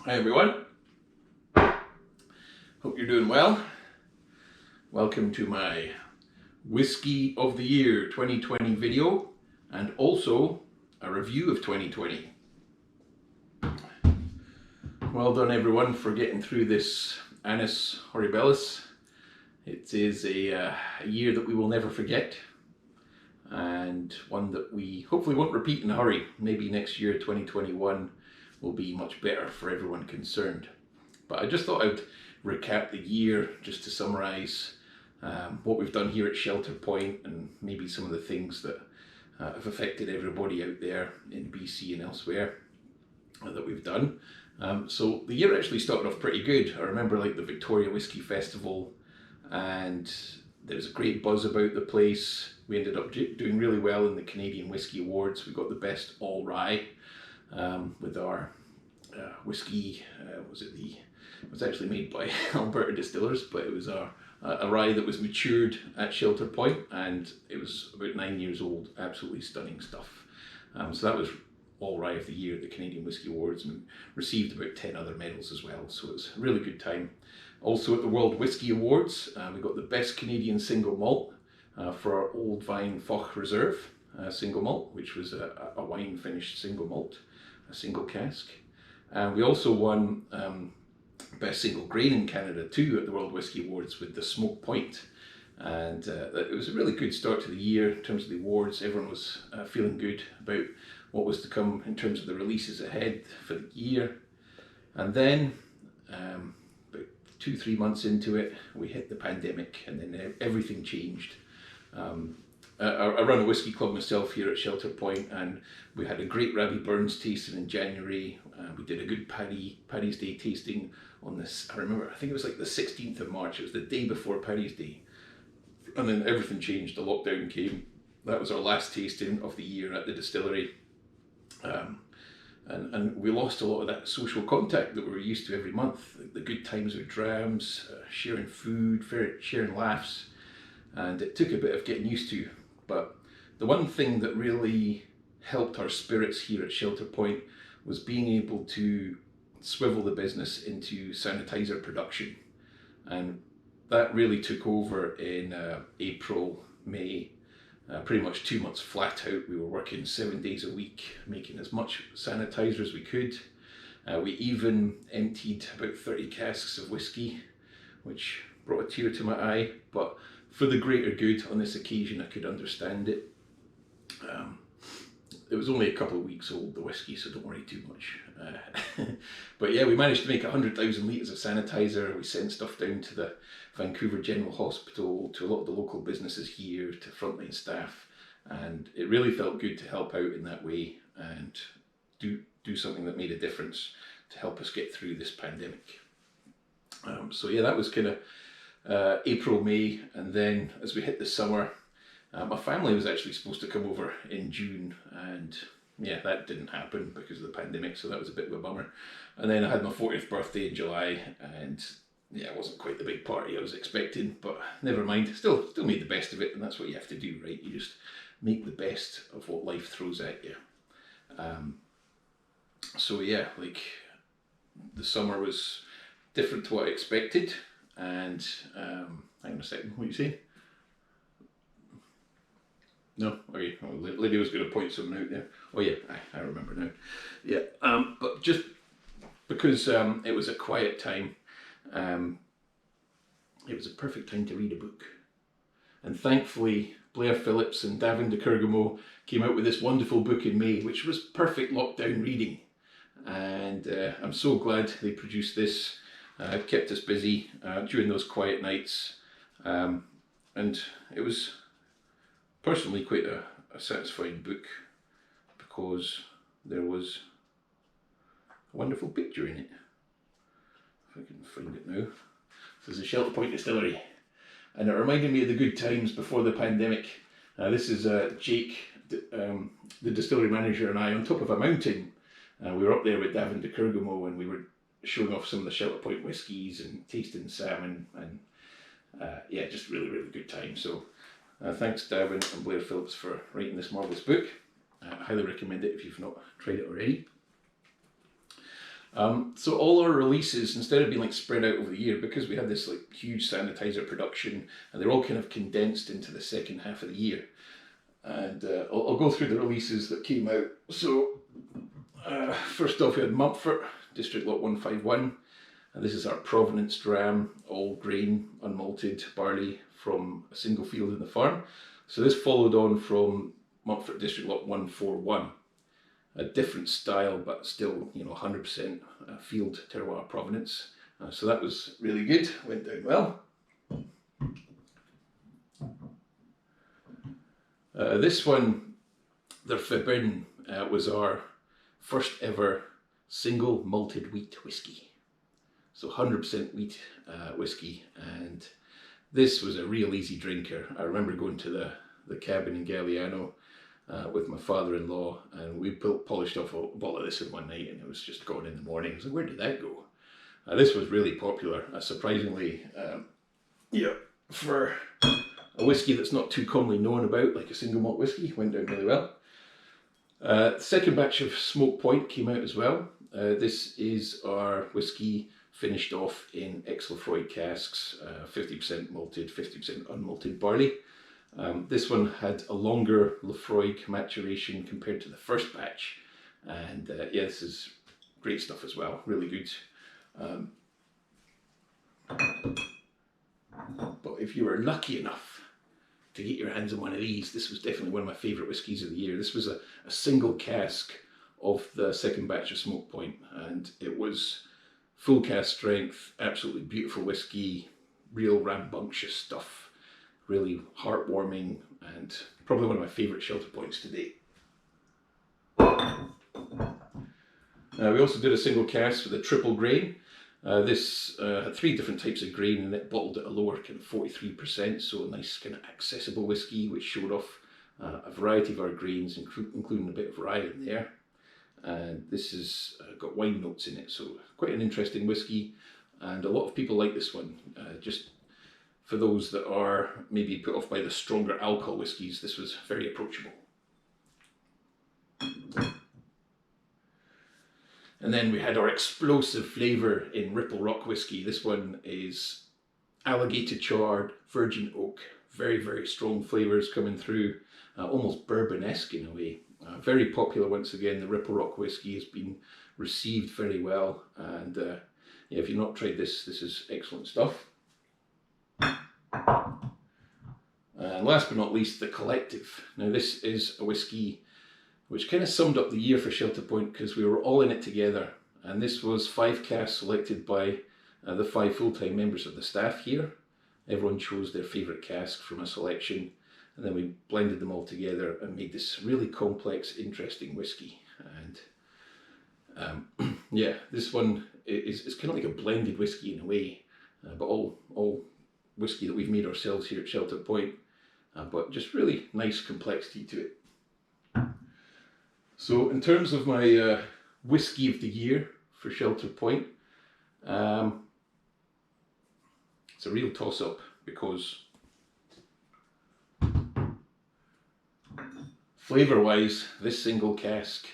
Hi everyone, hope you're doing well. Welcome to my Whiskey of the Year 2020 video and also a review of 2020. Well done everyone for getting through this Annus Horribilis. It is a year that we will never forget and one that we hopefully won't repeat in a hurry. Maybe next year, 2021, will be much better for everyone concerned. But I just thought I'd recap the year just to summarise what we've done here at Shelter Point and maybe some of the things that have affected everybody out there in BC and elsewhere that we've done. So the year actually started off pretty good. I remember like the Victoria Whisky Festival, and there was a great buzz about the place. We ended up doing really well in the Canadian Whisky Awards. We got the best all rye with our whiskey. It was actually made by Alberta Distillers, but it was a rye that was matured at Shelter Point, and it was about 9 years old. Absolutely stunning stuff. So that was all rye of the year at the Canadian Whisky Awards, and received about 10 other medals as well. So it was a really good time. Also at the World Whisky Awards, we got the best Canadian single malt for our Old Vine Foch Reserve single malt, which was a wine finished single malt, a single cask. We also won Best Single Grain in Canada too at the World Whisky Awards with the Smoke Point. And it was a really good start to the year in terms of the awards. Everyone was feeling good about what was to come in terms of the releases ahead for the year. And then about 2-3 months into it, we hit the pandemic, and then everything changed. I run a whiskey club myself here at Shelter Point, and we had a great Rabbie Burns tasting in January. We did a good Paddy's Day tasting on this. I remember, I think it was like the 16th of March. It was the day before Paddy's Day, and then everything changed. The lockdown came. That was our last tasting of the year at the distillery, and we lost a lot of that social contact that we were used to every month. The good times with drams, sharing food, sharing laughs, and it took a bit of getting used to. But the one thing that really helped our spirits here at Shelter Point was being able to swivel the business into sanitizer production. And that really took over in April, May, pretty much 2 months flat out. We were working 7 days a week, making as much sanitizer as we could. We even emptied about 30 casks of whiskey, which brought a tear to my eye. But for the greater good on this occasion, I could understand it. It was only a couple of weeks old, the whiskey, so don't worry too much. But yeah, we managed to make 100,000 litres of sanitizer. We sent stuff down to the Vancouver General Hospital, to a lot of the local businesses here, to frontline staff, and it really felt good to help out in that way and do something that made a difference to help us get through this pandemic. So yeah, that was kind of April, May, and then as we hit the summer, my family was actually supposed to come over in June, and yeah, that didn't happen because of the pandemic, so that was a bit of a bummer. And then I had my 40th birthday in July, and yeah, it wasn't quite the big party I was expecting, but never mind. Still made the best of it, and that's what you have to do, right? You just make the best of what life throws at you. So yeah, like the summer was different to what I expected, and hang on a second, what are you saying? No, okay. Oh, Lydia was going to point something out there. Oh yeah, I remember now. Yeah, but just because it was a quiet time, it was a perfect time to read a book. And thankfully, Blair Phillips and Davin de Kergamo came out with this wonderful book in May, which was perfect lockdown reading. And I'm so glad they produced this. It kept us busy during those quiet nights. And it was personally quite a satisfying book because there was a wonderful picture in it. If I can find it now. This is the Shelter Point Distillery, and it reminded me of the good times before the pandemic. This is Jake, the distillery manager, and I on top of a mountain. We were up there with Davin de Kergamo, and we were showing off some of the Shelter Point whiskies and tasting salmon, and yeah, just really, really good time. So thanks Davin and Blair Phillips for writing this marvellous book. I highly recommend it if you've not tried it already. So all our releases, instead of being like spread out over the year, because we had this like huge sanitizer production, and they're all kind of condensed into the second half of the year. And I'll go through the releases that came out. So first off, we had Mumford, District Lot 151. And this is our Provenance Dram, all grain, unmalted barley from a single field in the farm. So this followed on from Mumford District Lot 141. A different style, but still, 100% field terroir provenance. So that was really good, went down well. This one, the Forbidden, was our first ever single malted wheat whiskey. So 100% wheat whiskey, and this was a real easy drinker. I remember going to the cabin in Galliano with my father-in-law, and we polished off a bottle of this in one night, and it was just gone in the morning. I was like, where did that go? This was really popular, surprisingly, for a whiskey that's not too commonly known about, like a single malt whiskey, went down really well. The second batch of Smoke Point came out as well. This is our whiskey finished off in ex-Lefroy casks, 50% malted, 50% unmalted barley. This one had a longer Lefroy maturation compared to the first batch, and this is great stuff as well, really good. But if you were lucky enough to get your hands on one of these, this was definitely one of my favourite whiskies of the year. This was a single cask of the second batch of Smoke Point, and it was full cask strength, absolutely beautiful whiskey, real rambunctious stuff, really heartwarming, and probably one of my favourite Shelter Points to date. We also did a single cask with a triple grain. This had 3 different types of grain in it, bottled at a lower kind of 43%, so a nice kind of accessible whiskey which showed off a variety of our grains, including a bit of rye in there. And this has got wine notes in it, so quite an interesting whiskey, and a lot of people like this one. Just for those that are maybe put off by the stronger alcohol whiskies, this was very approachable. And then we had our explosive flavour in Ripple Rock whiskey. This one is alligator charred, virgin oak, very, very strong flavours coming through, almost bourbon-esque in a way. Very popular once again. The Ripple Rock whiskey has been received very well, and if you've not tried this, this is excellent stuff. And last but not least, the Collective. Now this is a whiskey which kind of summed up the year for Shelter Point, because we were all in it together, and this was 5 casks selected by the 5 full-time members of the staff here. Everyone chose their favourite cask from a selection, and then we blended them all together and made this really complex, interesting whiskey. And this one is kind of like a blended whiskey in a way, but all whiskey that we've made ourselves here at Shelter Point, but just really nice complexity to it. So in terms of my whiskey of the year for Shelter Point, it's a real toss-up, because flavour-wise, this single cask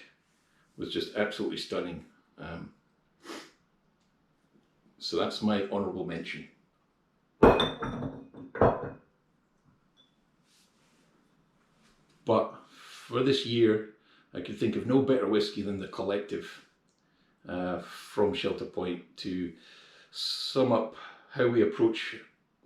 was just absolutely stunning. So that's my honourable mention. But for this year, I could think of no better whiskey than the Collective from Shelter Point to sum up how we approach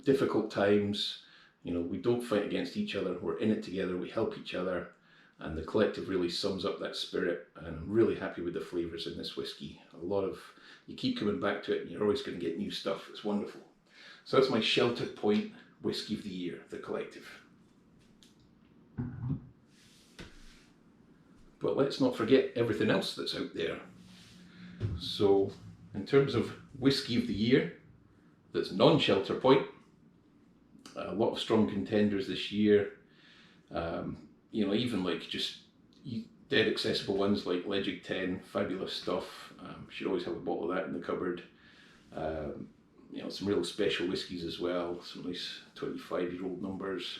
difficult times. We don't fight against each other, we're in it together, we help each other, and the Collective really sums up that spirit, and I'm really happy with the flavours in this whiskey. You keep coming back to it, and you're always going to get new stuff. It's wonderful. So that's my Shelter Point whiskey of the year, the Collective. But let's not forget everything else that's out there. So in terms of whiskey of the year that's non-Shelter Point, a lot of strong contenders this year. Even like just dead accessible ones like Legend 10, fabulous stuff. Should always have a bottle of that in the cupboard. Some real special whiskies as well, some nice 25-year-old numbers.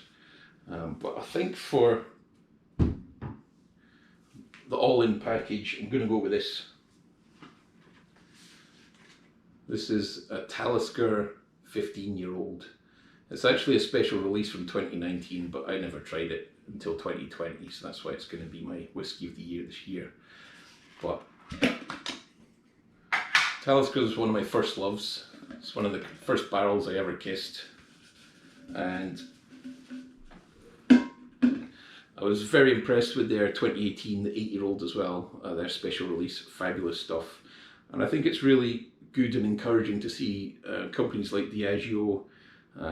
But I think for the all-in package, I'm going to go with this. This is a Talisker 15-year-old. It's actually a special release from 2019, but I never tried it until 2020, so that's why it's going to be my whiskey of the year this year. But Talisker was one of my first loves. It's one of the first barrels I ever kissed, and I was very impressed with their 2018, the 8-year-old as well, their special release, fabulous stuff. And I think it's really good and encouraging to see companies like Diageo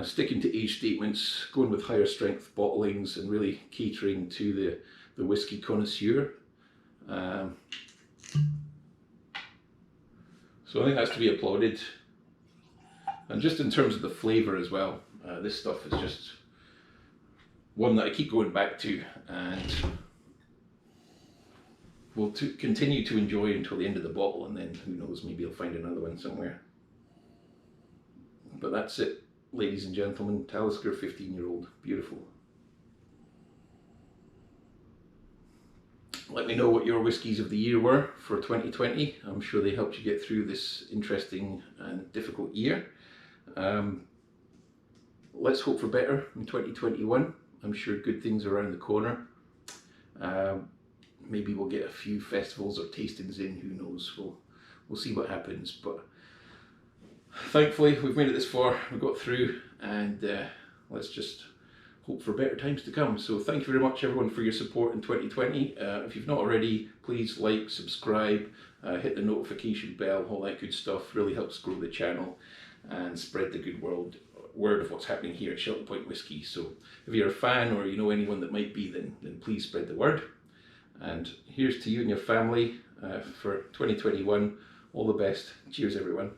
sticking to age statements, going with higher strength bottlings and really catering to the whiskey connoisseur. So I think that's to be applauded. And just in terms of the flavour as well, this stuff is just one that I keep going back to and will continue to enjoy until the end of the bottle, and then who knows, maybe I'll find another one somewhere. But that's it, ladies and gentlemen, Talisker 15-year-old, beautiful. Let me know what your whiskies of the year were for 2020. I'm sure they helped you get through this interesting and difficult year. Let's hope for better in 2021. I'm sure good things are around the corner. Maybe we'll get a few festivals or tastings in, who knows, we'll see what happens. But thankfully we've made it this far, we've got through, and let's just hope for better times to come. So thank you very much everyone for your support in 2020. If you've not already, please like, subscribe, hit the notification bell, all that good stuff. Really helps grow the channel and spread the good word of what's happening here at Shelter Point Whisky. So if you're a fan or you know anyone that might be, then please spread the word. And here's to you and your family for 2021. All the best. Cheers everyone.